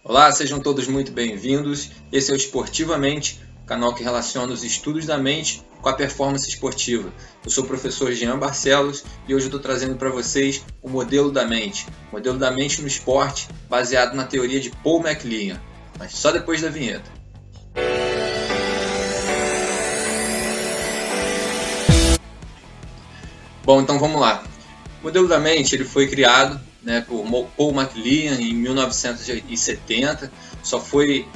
Olá, sejam todos muito bem-vindos. Esse é o Esportivamente, canal que relaciona os estudos da mente com a performance esportiva. Eu sou o professor Jean Barcelos e hoje eu estou trazendo para vocês o modelo da mente no esporte, baseado na teoria de Paul McLean, mas só depois da vinheta. Bom, então vamos lá. O modelo da mente ele foi criado por Paul McLean em 1970, só foi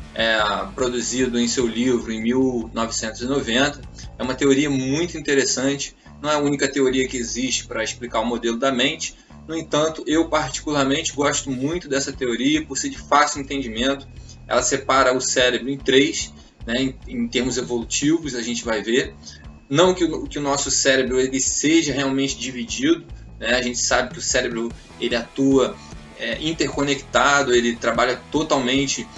produzido em seu livro em 1990. É uma teoria muito interessante, não é a única teoria que existe para explicar o modelo da mente. No entanto, eu particularmente gosto muito dessa teoria por ser de fácil entendimento. Ela separa o cérebro em três, em termos evolutivos, a gente vai ver. Não que o nosso cérebro ele seja realmente dividido, né? A gente sabe que o cérebro ele atua interconectado, ele trabalha totalmente,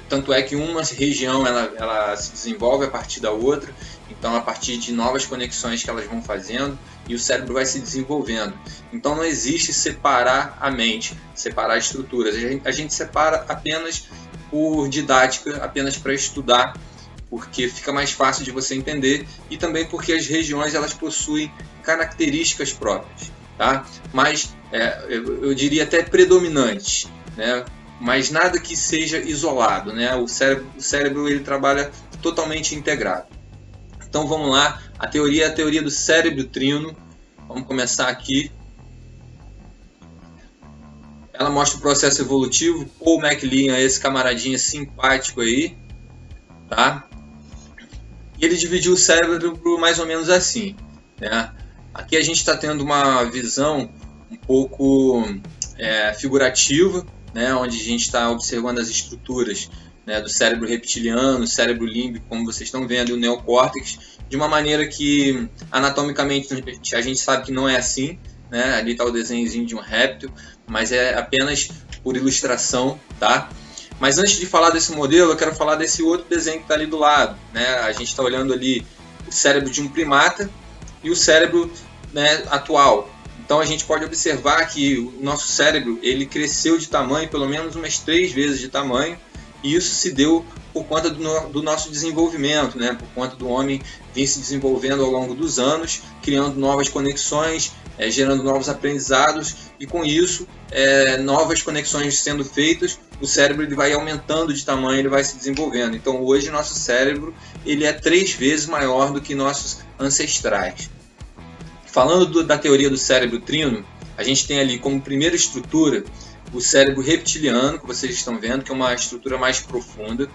tanto é que uma região ela se desenvolve a partir da outra, então a partir de novas conexões que elas vão fazendo e o cérebro vai se desenvolvendo. Então não existe separar a mente, separar estruturas, a gente separa apenas por didática, apenas para estudar, porque fica mais fácil de você entender e também porque as regiões elas possuem características próprias, tá? Mas eu diria até predominantes, né? Mas nada que seja isolado, né? O cérebro ele trabalha totalmente integrado. Então vamos lá, a teoria é a teoria do cérebro trino. Vamos começar aqui. Ela mostra o processo evolutivo. Paul McLean, esse camaradinha simpático aí, tá? E ele dividiu o cérebro mais ou menos assim, né? Aqui a gente está tendo uma visão um pouco figurativa, né? Onde a gente está observando as estruturas, né, do cérebro reptiliano, cérebro límbico, como vocês estão vendo, e o neocórtex, de uma maneira que anatomicamente a gente sabe que não é assim, né? Ali está o desenhozinho de um réptil, mas é apenas por ilustração, tá? Mas antes de falar desse modelo, eu quero falar desse outro desenho que está ali do lado, né? A gente está olhando ali o cérebro de um primata e o cérebro, né, atual. Então a gente pode observar que o nosso cérebro ele cresceu de tamanho pelo menos umas 3 vezes de tamanho, e isso se deu por conta do nosso desenvolvimento, né? Por conta do homem vir se desenvolvendo ao longo dos anos, criando novas conexões, gerando novos aprendizados, e com isso, novas conexões sendo feitas, o cérebro ele vai aumentando de tamanho, ele vai se desenvolvendo. Então hoje nosso cérebro ele é 3 vezes maior do que nossos ancestrais. Falando da teoria do cérebro trino, a gente tem ali como primeira estrutura o cérebro reptiliano, que vocês estão vendo, que é uma estrutura mais profunda.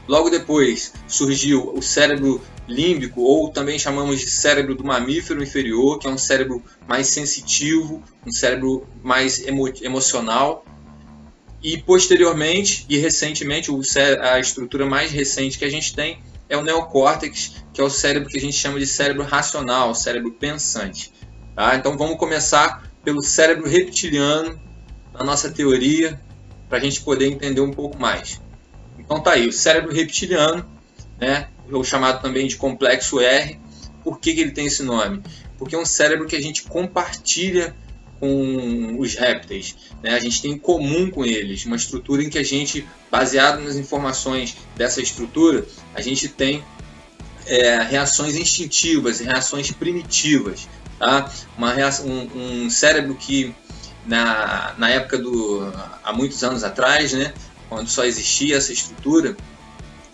Logo depois surgiu o cérebro límbico, ou também chamamos de cérebro do mamífero inferior, que é um cérebro mais sensitivo, um cérebro mais emocional. E posteriormente e recentemente, a estrutura mais recente que a gente tem é o neocórtex, que é o cérebro que a gente chama de cérebro racional, cérebro pensante. Tá? Então vamos começar pelo cérebro reptiliano, na nossa teoria, para a gente poder entender um pouco mais. Então tá aí, o cérebro reptiliano, né, ou chamado também de complexo R. Por que ele tem esse nome? Porque é um cérebro que a gente compartilha com os répteis, né? A gente tem em comum com eles, uma estrutura em que a gente, baseado nas informações dessa estrutura, a gente tem reações instintivas, reações primitivas, tá? Um cérebro que na época há muitos anos atrás, né, quando só existia essa estrutura,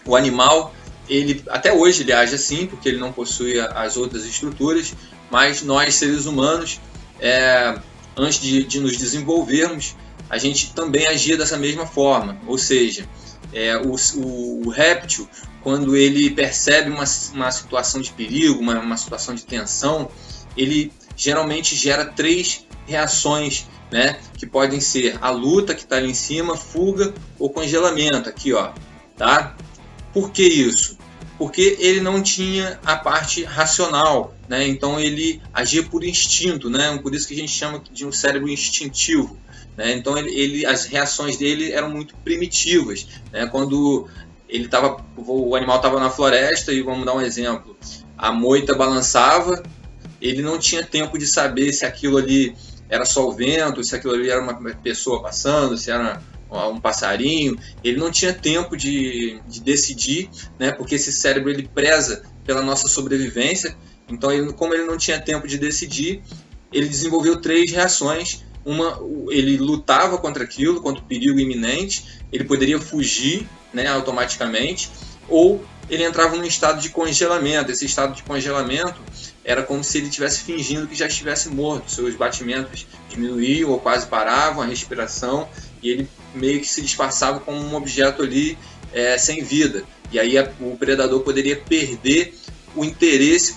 o animal, ele até hoje ele age assim, porque ele não possui as outras estruturas, mas nós seres humanos, antes de nos desenvolvermos, a gente também agia dessa mesma forma, ou seja, o réptil, quando ele percebe uma situação de perigo, uma situação de tensão, ele geralmente gera 3 reações, né, que podem ser a luta, que está ali em cima, fuga ou congelamento, aqui, ó, tá? Por que isso? Porque ele não tinha a parte racional, né? Então ele agia por instinto, né? Por isso que a gente chama de um cérebro instintivo, né? Então as reações dele eram muito primitivas, né? Quando o animal estava na floresta, e vamos dar um exemplo, a moita balançava, ele não tinha tempo de saber se aquilo ali era só o vento, se aquilo ali era uma pessoa passando, se era um passarinho, ele não tinha tempo de decidir, né? Porque esse cérebro ele preza pela nossa sobrevivência. Então, como ele não tinha tempo de decidir, ele desenvolveu 3 reações. Ele lutava contra aquilo, contra o perigo iminente, ele poderia fugir, né, automaticamente, ou ele entrava num estado de congelamento. Esse estado de congelamento era como se ele estivesse fingindo que já estivesse morto. Seus batimentos diminuíam ou quase paravam, a respiração, e ele meio que se disfarçava como um objeto ali sem vida. E aí o predador poderia perder o interesse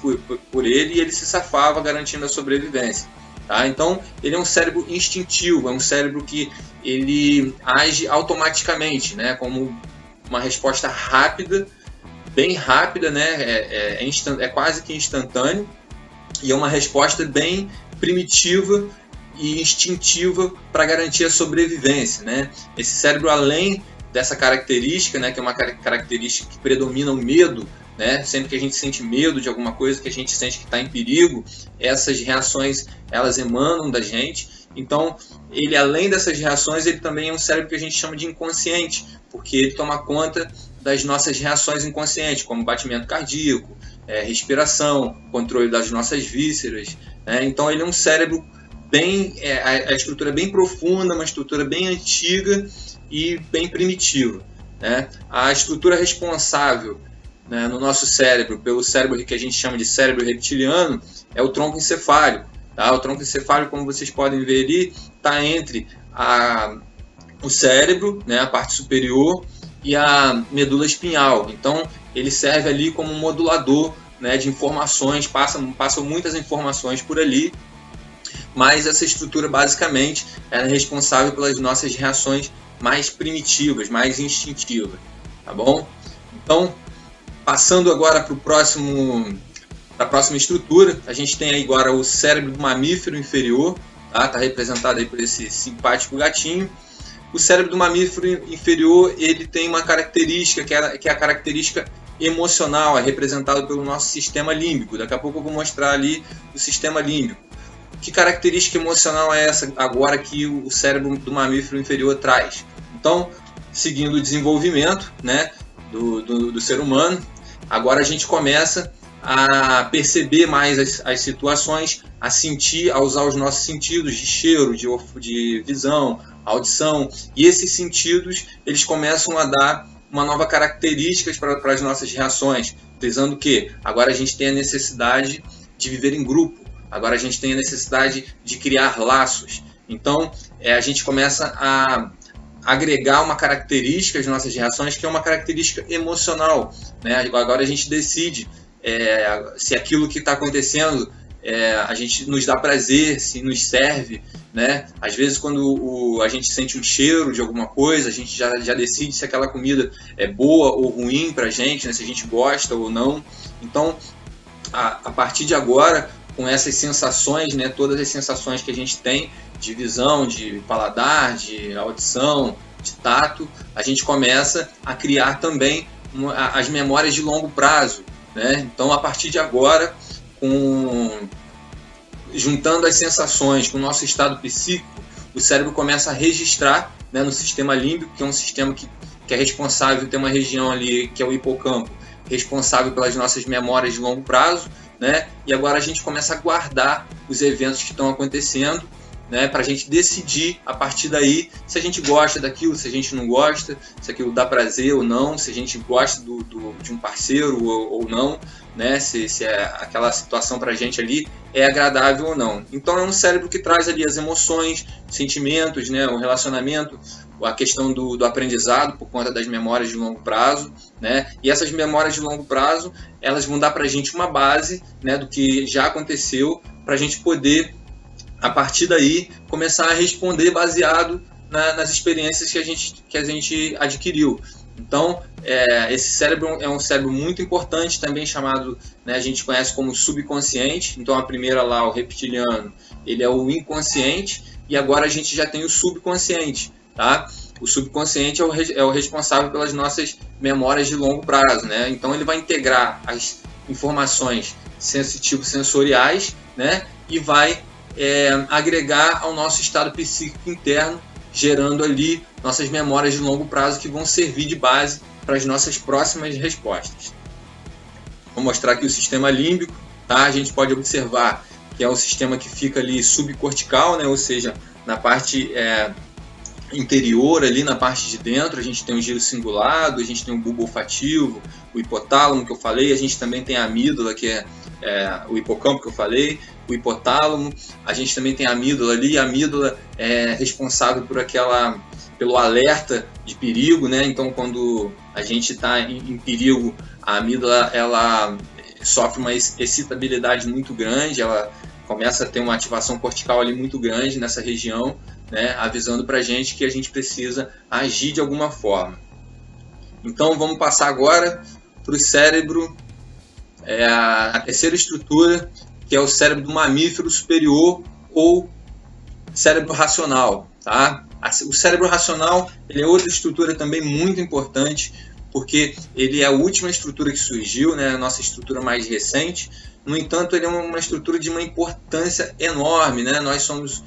por ele e ele se safava, garantindo a sobrevivência. Tá? Então, ele é um cérebro instintivo, é um cérebro que ele age automaticamente, né? Como uma resposta rápida, bem rápida, né? É quase que instantâneo, e é uma resposta bem primitiva e instintiva para garantir a sobrevivência, né? Esse cérebro, além dessa característica, né, que é uma característica que predomina o medo, né? Sempre que a gente sente medo de alguma coisa, que a gente sente que está em perigo, essas reações elas emanam da gente. Então, ele, além dessas reações, ele também é um cérebro que a gente chama de inconsciente, porque ele toma conta das nossas reações inconscientes, como batimento cardíaco, respiração, controle das nossas vísceras, né? Então, ele é um cérebro a estrutura é bem profunda, uma estrutura bem antiga e bem primitiva, né? A estrutura responsável, né, no nosso cérebro, pelo cérebro que a gente chama de cérebro reptiliano, é o tronco encefálico. Tá? O tronco encefálico, como vocês podem ver ali, está entre o cérebro, né, a parte superior, e a medula espinhal. Então, ele serve ali como um modulador, né, de informações, passam muitas informações por ali, mas essa estrutura, basicamente, é responsável pelas nossas reações mais primitivas, mais instintivas. Tá bom? Então, passando agora para a próxima estrutura, a gente tem aí agora o cérebro do mamífero inferior, tá representado aí por esse simpático gatinho. O cérebro do mamífero inferior, ele tem uma característica que é a característica emocional, é representado pelo nosso sistema límbico. Daqui a pouco eu vou mostrar ali o sistema límbico. Que característica emocional é essa agora que o cérebro do mamífero inferior traz? Então, seguindo o desenvolvimento, né, do ser humano, agora a gente começa a perceber mais as situações, a sentir, a usar os nossos sentidos de cheiro, de visão, audição, e esses sentidos eles começam a dar uma nova característica para as nossas reações, utilizando o quê? Agora a gente tem a necessidade de viver em grupo, agora a gente tem a necessidade de criar laços. Então a gente começa a agregar uma característica às nossas reações, que é uma característica emocional, né? Agora a gente decide se aquilo que está acontecendo a gente nos dá prazer, se nos serve, né? Às vezes, quando a gente sente um cheiro de alguma coisa, a gente já decide se aquela comida é boa ou ruim para a gente, né? Se a gente gosta ou não. Então, a partir de agora, com essas sensações, né? Todas as sensações que a gente tem de visão, de paladar, de audição, de tato, a gente começa a criar também as memórias de longo prazo, né? Então, a partir de agora, juntando as sensações com o nosso estado psíquico, o cérebro começa a registrar, né, no sistema límbico, que é um sistema que é responsável, tem uma região ali que é o hipocampo, responsável pelas nossas memórias de longo prazo, né? E agora a gente começa a guardar os eventos que estão acontecendo, né, para a gente decidir a partir daí se a gente gosta daquilo, se a gente não gosta, se aquilo dá prazer ou não, se a gente gosta de um parceiro ou não, né, se aquela situação para a gente ali é agradável ou não. Então é um cérebro que traz ali as emoções, sentimentos, né, o relacionamento, a questão do aprendizado por conta das memórias de longo prazo, né, e essas memórias de longo prazo elas vão dar para a gente uma base, né, do que já aconteceu, para a gente poder a partir daí começar a responder baseado nas experiências que a gente adquiriu. Então, esse cérebro é um cérebro muito importante, também chamado, né, a gente conhece como subconsciente. Então, a primeira lá, o reptiliano, ele é o inconsciente, e agora a gente já tem o subconsciente. Tá? O subconsciente é o responsável pelas nossas memórias de longo prazo, né? Então, ele vai integrar as informações sensoriais, né, e vai agregar ao nosso estado psíquico interno, gerando ali nossas memórias de longo prazo que vão servir de base para as nossas próximas respostas. Vou mostrar aqui o sistema límbico, tá? A gente pode observar que é um sistema que fica ali subcortical, né? Ou seja, na parte interior, ali na parte de dentro, a gente tem o giro cingulado, a gente tem o bulbo olfativo, o hipotálamo que eu falei, a gente também tem a amígdala, que é o hipocampo que eu falei, o hipotálamo, a gente também tem a amígdala ali, a amígdala é responsável pelo alerta de perigo, né? Então, quando a gente está em perigo, a amígdala ela sofre uma excitabilidade muito grande, ela começa a ter uma ativação cortical ali muito grande nessa região, né? Avisando para a gente que a gente precisa agir de alguma forma. Então, vamos passar agora para o cérebro, a terceira estrutura, que é o cérebro do mamífero superior ou cérebro racional, tá? O cérebro racional ele é outra estrutura também muito importante, porque ele é a última estrutura que surgiu, né? A nossa estrutura mais recente. No entanto, ele é uma estrutura de uma importância enorme, né? Nós somos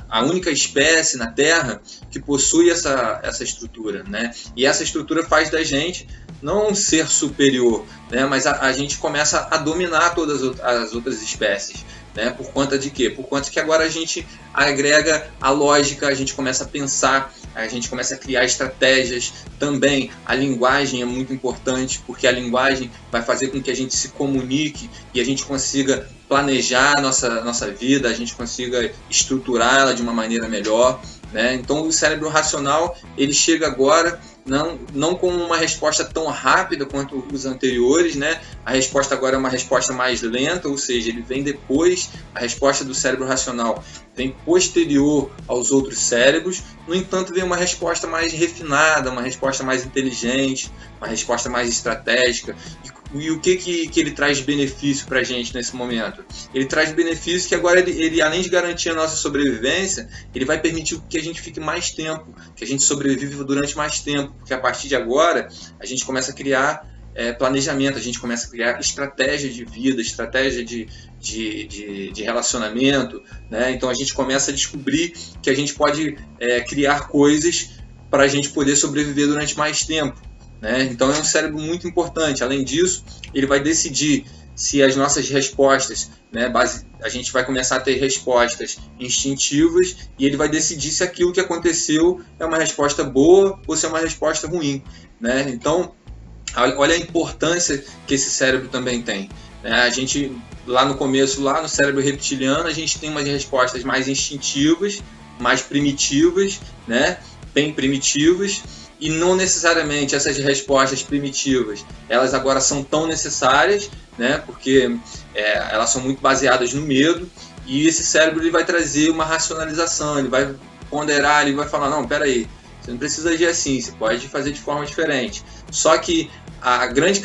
a única espécie na Terra que possui essa estrutura, né? E essa estrutura faz da gente não um ser superior, né? Mas a gente começa a dominar todas as outras espécies. Né? Por conta de quê? Por conta que agora a gente agrega a lógica, a gente começa a pensar, a gente começa a criar estratégias. Também a linguagem é muito importante, porque a linguagem vai fazer com que a gente se comunique e a gente consiga planejar a nossa vida, a gente consiga estruturá-la de uma maneira melhor. Né? Então o cérebro racional ele chega agora não com uma resposta tão rápida quanto os anteriores, né? A resposta agora é uma resposta mais lenta, ou seja, ele vem depois, a resposta do cérebro racional vem posterior aos outros cérebros. No entanto, vem uma resposta mais refinada, uma resposta mais inteligente, uma resposta mais estratégica. E o que ele traz de benefício para a gente nesse momento? Ele traz benefício que agora ele, além de garantir a nossa sobrevivência, ele vai permitir que a gente fique mais tempo, que a gente sobreviva durante mais tempo, porque a partir de agora a gente começa a criar planejamento, a gente começa a criar estratégia de vida, estratégia de relacionamento, né? Então a gente começa a descobrir que a gente pode criar coisas para a gente poder sobreviver durante mais tempo. Né? Então é um cérebro muito importante. Além disso, ele vai decidir se as nossas respostas, né, a gente vai começar a ter respostas instintivas e ele vai decidir se aquilo que aconteceu é uma resposta boa ou se é uma resposta ruim. Né? Então, olha a importância que esse cérebro também tem. Né? A gente, lá no começo, lá no cérebro reptiliano, a gente tem umas respostas mais instintivas, mais primitivas, né? Bem primitivas. E não necessariamente essas respostas primitivas, elas agora são tão necessárias, né? Porque elas são muito baseadas no medo, e esse cérebro ele vai trazer uma racionalização, ele vai ponderar, ele vai falar, não, peraí, você não precisa agir assim, você pode fazer de forma diferente. Só que o grande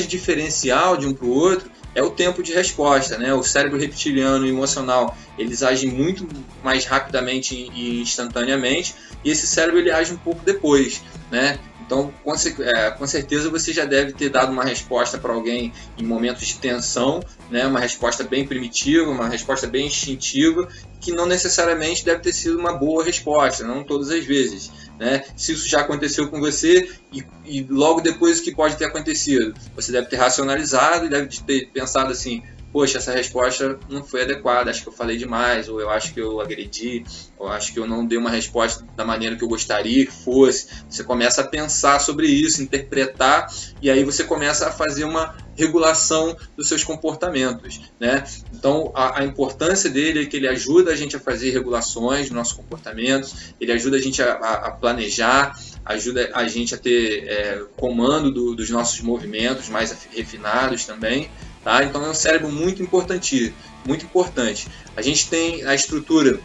diferencial de um para o outro é o tempo de resposta, né? O cérebro reptiliano e emocional, eles agem muito mais rapidamente e instantaneamente, e esse cérebro ele age um pouco depois, né? Então, com certeza você já deve ter dado uma resposta para alguém em momentos de tensão, né? Uma resposta bem primitiva, uma resposta bem instintiva, que não necessariamente deve ter sido uma boa resposta, não todas as vezes. Né? Se isso já aconteceu com você e logo depois o que pode ter acontecido, você deve ter racionalizado e deve ter pensado assim, poxa, essa resposta não foi adequada, acho que eu falei demais, ou eu acho que eu agredi, ou acho que eu não dei uma resposta da maneira que eu gostaria que fosse. Você começa a pensar sobre isso, interpretar, e aí você começa a fazer uma regulação dos seus comportamentos, né? Então, a importância dele é que ele ajuda a gente a fazer regulações dos nossos comportamentos, ele ajuda a gente a planejar, ajuda a gente a ter comando dos nossos movimentos mais refinados também. Tá? Então é um cérebro muito importante, muito importante. A gente tem a estrutura,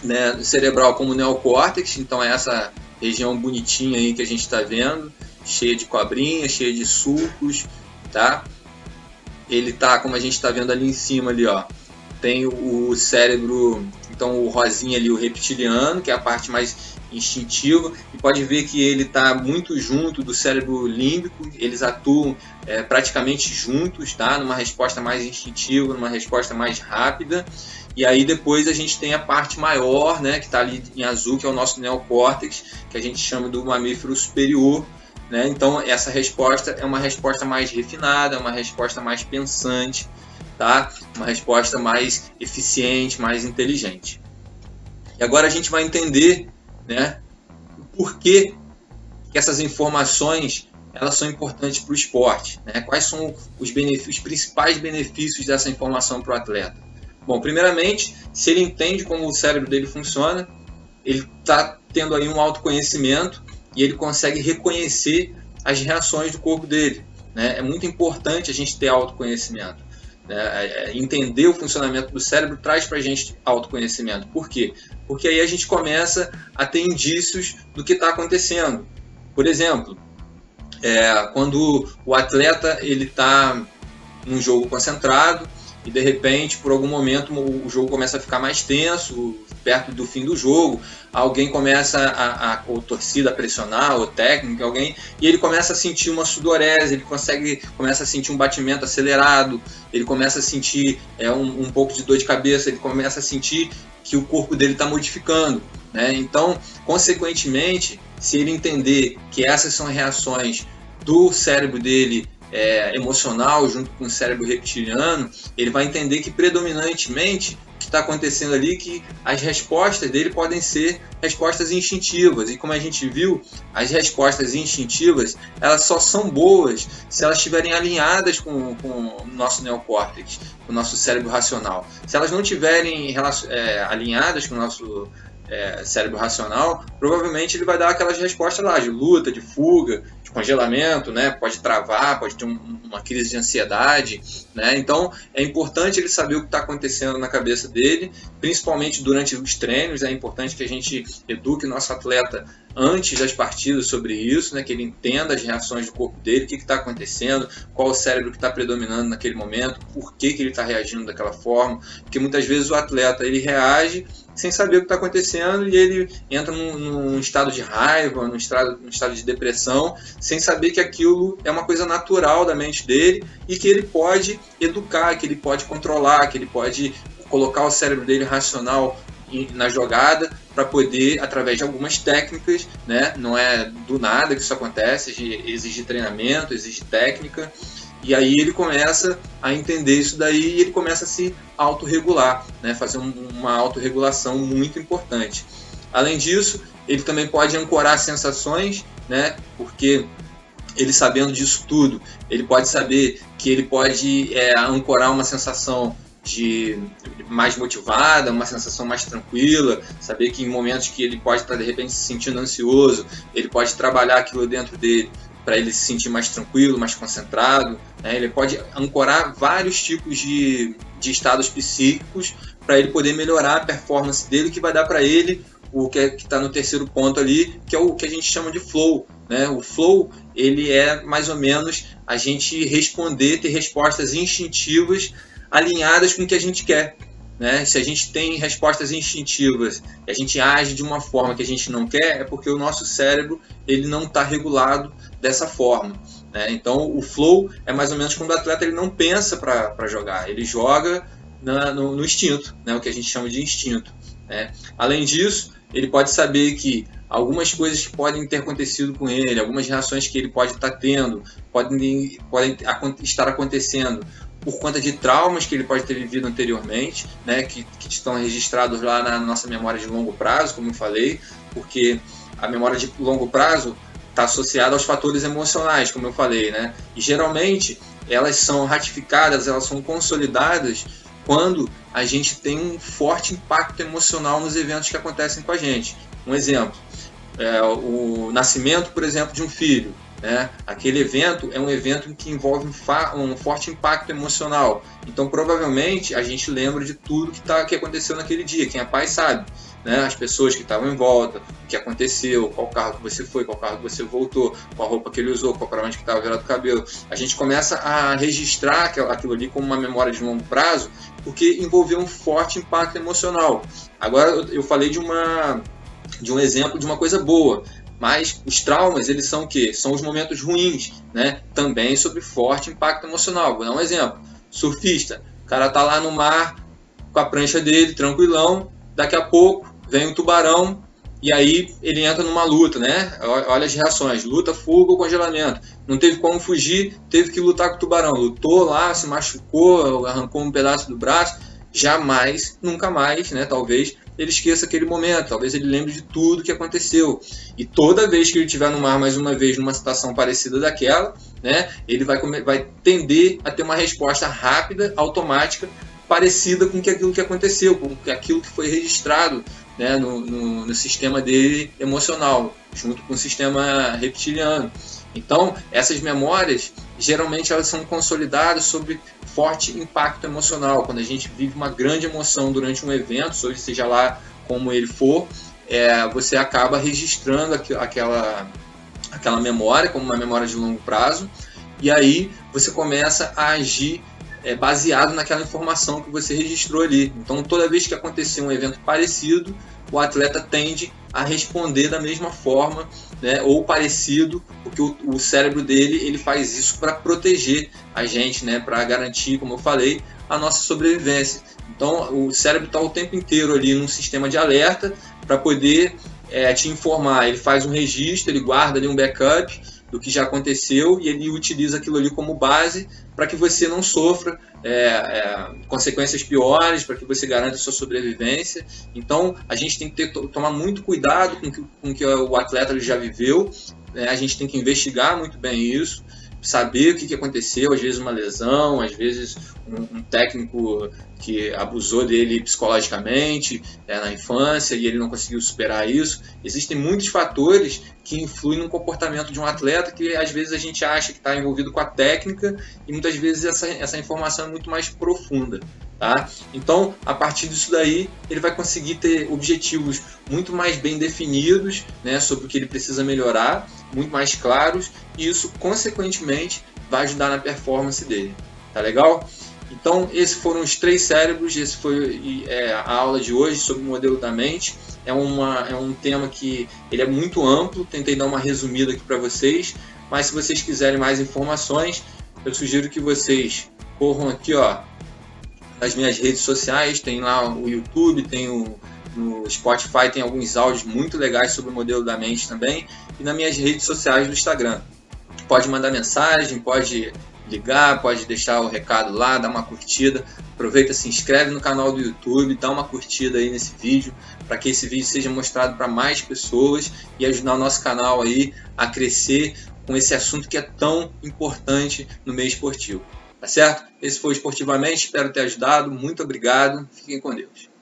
né, cerebral como neocórtex, então é essa região bonitinha aí que a gente está vendo, cheia de cobrinhas, cheia de sulcos, tá? Ele tá, como a gente está vendo ali em cima ali, ó, tem o cérebro Então o rosinha ali, o reptiliano, que é a parte mais instintiva, e pode ver que ele está muito junto do cérebro límbico, eles atuam praticamente juntos, tá? Numa resposta mais instintiva, numa resposta mais rápida. E aí depois a gente tem a parte maior, né, que está ali em azul, que é o nosso neocórtex, que a gente chama do mamífero superior, né? Então essa resposta é uma resposta mais refinada, uma resposta mais pensante, tá? Uma resposta mais eficiente, mais inteligente. E agora a gente vai entender, né, o porquê que essas informações elas são importantes para o esporte, né? Quais são os principais benefícios dessa informação para o atleta? Bom, primeiramente, se ele entende como o cérebro dele funciona, ele está tendo aí um autoconhecimento e ele consegue reconhecer as reações do corpo dele, né? É muito importante a gente ter autoconhecimento, né? Entender o funcionamento do cérebro traz para a gente autoconhecimento. Por quê? Porque aí a gente começa a ter indícios do que está acontecendo. Por exemplo, quando o atleta ele está num jogo concentrado e de repente, por algum momento, o jogo começa a ficar mais tenso, perto do fim do jogo, alguém começa ou torcida a pressionar, ou técnico, alguém, e ele começa a sentir uma sudorese, ele começa a sentir um batimento acelerado, ele começa a sentir um pouco de dor de cabeça, ele começa a sentir que o corpo dele está modificando, né? Então, consequentemente, se ele entender que essas são reações do cérebro dele emocional junto com o cérebro reptiliano, ele vai entender que predominantemente o que está acontecendo ali, que as respostas dele podem ser respostas instintivas, e como a gente viu, as respostas instintivas elas só são boas se elas estiverem alinhadas com o nosso neocórtex, com o nosso cérebro racional. Se elas não estiverem alinhadas com o nosso cérebro racional, provavelmente ele vai dar aquelas respostas lá de luta, de fuga, de congelamento, né? Pode travar, pode ter uma crise de ansiedade, né? Então é importante ele saber o que está acontecendo na cabeça dele, principalmente durante os treinos. É importante que a gente eduque o nosso atleta antes das partidas sobre isso, né? Que ele entenda as reações do corpo dele, o que está acontecendo, qual o cérebro que está predominando naquele momento, por que ele está reagindo daquela forma, porque muitas vezes o atleta ele reage sem saber o que está acontecendo e ele entra num estado de raiva, num estado de depressão, sem saber que aquilo é uma coisa natural da mente dele e que ele pode educar, que ele pode controlar, que ele pode colocar o cérebro dele racional na jogada para poder, através de algumas técnicas, né? Não é do nada que isso acontece, exige treinamento, exige técnica. E aí ele começa a entender isso daí e ele começa a se autorregular, né? Fazer uma autorregulação muito importante. Além disso, ele também pode ancorar sensações, né? Porque ele sabendo disso tudo, ele pode saber que ele pode ancorar uma sensação de mais motivada, uma sensação mais tranquila, saber que em momentos que ele pode estar de repente se sentindo ansioso, ele pode trabalhar aquilo dentro dele para ele se sentir mais tranquilo, mais concentrado, né? Ele pode ancorar vários tipos de estados psíquicos para ele poder melhorar a performance dele, que vai dar para ele o que está no terceiro ponto ali, que é o que a gente chama de flow, né? O flow ele é mais ou menos a gente ter respostas instintivas alinhadas com o que a gente quer, né? Se a gente tem respostas instintivas e a gente age de uma forma que a gente não quer, é porque o nosso cérebro ele não está regulado dessa forma, né? Então o flow é mais ou menos quando o atleta ele não pensa para jogar, ele joga no instinto, né? O que a gente chama de instinto, né? Além disso, ele pode saber que algumas coisas que podem ter acontecido com ele, algumas reações que ele pode estar tendo, podem estar acontecendo por conta de traumas que ele pode ter vivido anteriormente, né, que estão registrados lá na nossa memória de longo prazo, como eu falei, porque a memória de longo prazo está associada aos fatores emocionais, como eu falei, né, e geralmente elas são ratificadas, elas são consolidadas quando a gente tem um forte impacto emocional nos eventos que acontecem com a gente. Um exemplo, o nascimento, por exemplo, de um filho, né? Aquele evento é um evento que envolve um forte impacto emocional. Então, provavelmente, a gente lembra de tudo que aconteceu naquele dia. Quem é pai sabe. né, as pessoas que estavam em volta, o que aconteceu, qual carro que você foi, qual carro que você voltou, qual roupa que ele usou, para onde que estava virado o cabelo. A gente começa a registrar aquilo ali como uma memória de longo prazo, porque envolveu um forte impacto emocional. Agora eu falei de um exemplo de uma coisa boa, mas os traumas, eles são o quê? São os momentos ruins, né? Também sobre forte impacto emocional. Vou dar um exemplo. Surfista, o cara tá lá no mar com a prancha dele, tranquilão, daqui a pouco vem um tubarão e aí ele entra numa luta, né? Olha as reações, luta, fuga ou congelamento. Não teve como fugir, teve que lutar com o tubarão. Lutou lá, se machucou, arrancou um pedaço do braço. Jamais, nunca mais, né? Talvez ele esqueça aquele momento, talvez ele lembre de tudo que aconteceu. E toda vez que ele estiver no mar mais uma vez numa situação parecida daquela, né, ele vai tender a ter uma resposta rápida, automática, parecida com aquilo que aconteceu, com aquilo que foi registrado, né, no sistema dele emocional, junto com o sistema reptiliano. Então, essas memórias, geralmente elas são consolidadas sobre forte impacto emocional. Quando a gente vive uma grande emoção durante um evento, seja lá como ele for, você acaba registrando aquela memória como uma memória de longo prazo, e aí você começa a agir baseado naquela informação que você registrou ali. Então, toda vez que acontecer um evento parecido, o atleta tende a responder da mesma forma, né, ou parecido, porque o cérebro dele ele faz isso para proteger a gente, né, para garantir, como eu falei, a nossa sobrevivência. Então, o cérebro está o tempo inteiro ali num sistema de alerta para poder te informar. Ele faz um registro, ele guarda ali um backup do que já aconteceu e ele utiliza aquilo ali como base para que você não sofra consequências piores, para que você garanta a sua sobrevivência. Então, a gente tem que tomar muito cuidado com o que o atleta já viveu, né? A gente tem que investigar muito bem isso, saber o que aconteceu, às vezes uma lesão, às vezes um técnico que abusou dele psicologicamente na infância e ele não conseguiu superar isso. Existem muitos fatores que influem no comportamento de um atleta que às vezes a gente acha que está envolvido com a técnica e muitas vezes essa informação é muito mais profunda. Tá? Então, a partir disso daí, ele vai conseguir ter objetivos muito mais bem definidos, né, sobre o que ele precisa melhorar, muito mais claros, e isso, consequentemente, vai ajudar na performance dele. Tá legal? Então, esses foram os 3 cérebros, esse foi a aula de hoje sobre o modelo da mente. É um tema que ele é muito amplo, tentei dar uma resumida aqui para vocês, mas se vocês quiserem mais informações, eu sugiro que vocês corram aqui, ó, nas minhas redes sociais, tem lá o YouTube, tem no Spotify, tem alguns áudios muito legais sobre o modelo da mente também, e nas minhas redes sociais do Instagram. Pode mandar mensagem, pode ligar, pode deixar o recado lá, dar uma curtida. Aproveita, se inscreve no canal do YouTube, dá uma curtida aí nesse vídeo, para que esse vídeo seja mostrado para mais pessoas e ajudar o nosso canal aí a crescer com esse assunto que é tão importante no meio esportivo. Tá certo? Esse foi o Esportivamente, espero ter ajudado. Muito obrigado. Fiquem com Deus.